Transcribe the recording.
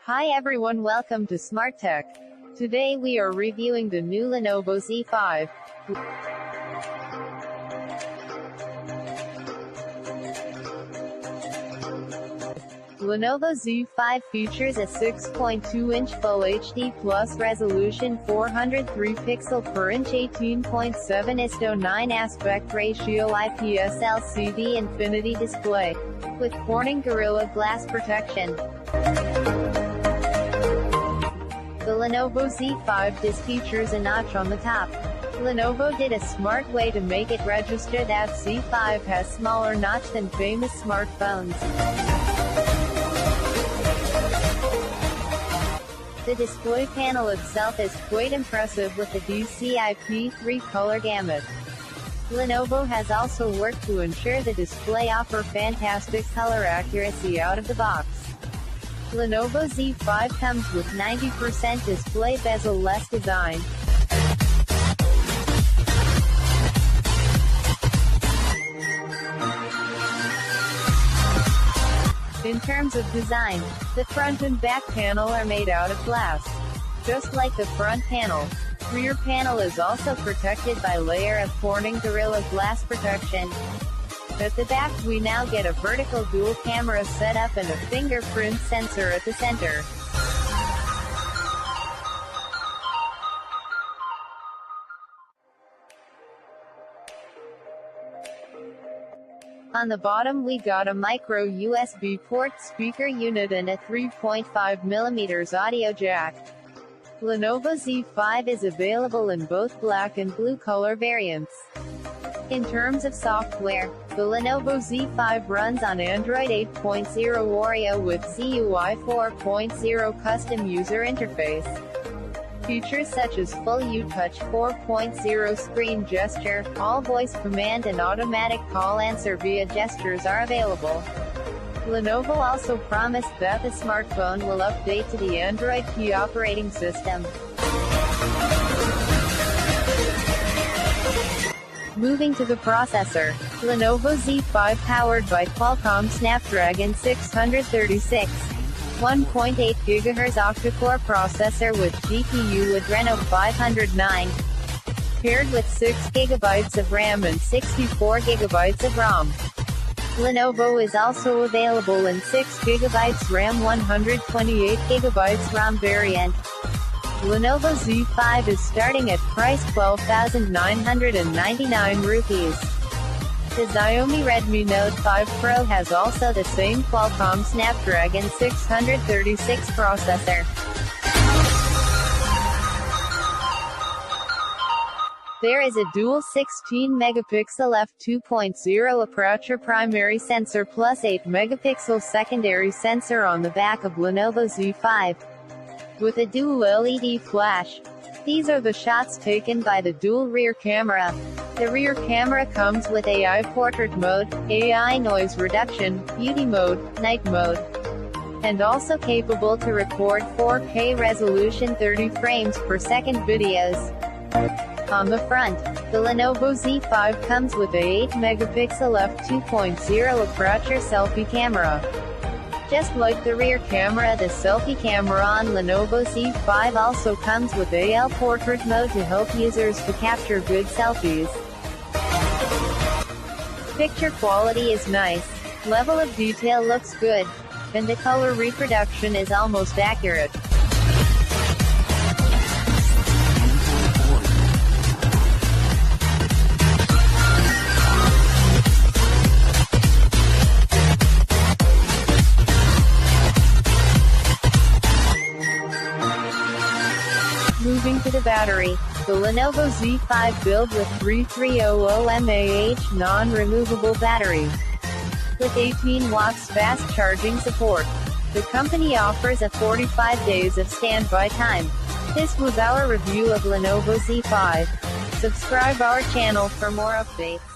Hi everyone, welcome to Smart Tech. Today we are reviewing the new Lenovo Z5. Lenovo Z5 features a 6.2-inch Full HD Plus resolution 403 pixel per inch 18.7:9 aspect ratio IPS LCD Infinity display, with Corning Gorilla Glass protection. The Lenovo Z5 disc features a notch on the top. Lenovo did a smart way to make it register that Z5 has smaller notch than famous smartphones. The display panel itself is quite impressive with the DCI-P3 color gamut. Lenovo has also worked to ensure the display offers fantastic color accuracy out of the box. Lenovo Z5 comes with 90% display bezel-less design. In terms of design, the front and back panel are made out of glass. Just like the front panel, rear panel is also protected by a layer of Corning Gorilla Glass protection. At the back we now get a vertical dual camera setup and a fingerprint sensor at the center. On the bottom we got a micro USB port speaker unit and a 3.5mm audio jack. Lenovo Z5 is available in both black and blue color variants. In terms of software, the Lenovo Z5 runs on Android 8.0 Oreo with ZUI 4.0 custom user interface. Features such as Full U-Touch 4.0 screen gesture, all voice command and automatic call answer via gestures are available. Lenovo also promised that the smartphone will update to the Android P operating system. Moving to the processor, Lenovo Z5 powered by Qualcomm Snapdragon 636, 1.8 GHz octa-core processor with GPU Adreno 509, paired with 6 GB of RAM and 64 GB of ROM. Lenovo is also available in 6 GB RAM 128 GB ROM variant. Lenovo Z5 is starting at price 12,999 rupees. The Xiaomi Redmi Note 5 Pro has also the same Qualcomm Snapdragon 636 processor. There is a dual 16-megapixel f2.0 aperture primary sensor plus 8-megapixel secondary sensor on the back of Lenovo Z5. With a dual LED flash. These are the shots taken by the dual rear camera. The rear camera comes with AI portrait mode, AI noise reduction, beauty mode, night mode, and also capable to record 4K resolution 30 frames per second videos. On the front, the Lenovo Z5 comes with a 8-megapixel f2.0 aperture selfie camera. Just like the rear camera, the selfie camera on Lenovo Z5 also comes with AL portrait mode to help users to capture good selfies. Picture quality is nice, level of detail looks good, and the color reproduction is almost accurate. Moving to the battery, the Lenovo Z5 built with 3300 mAh non-removable battery. With 18 watts fast charging support, the company offers a 45 days of standby time. This was our review of Lenovo Z5. Subscribe our channel for more updates.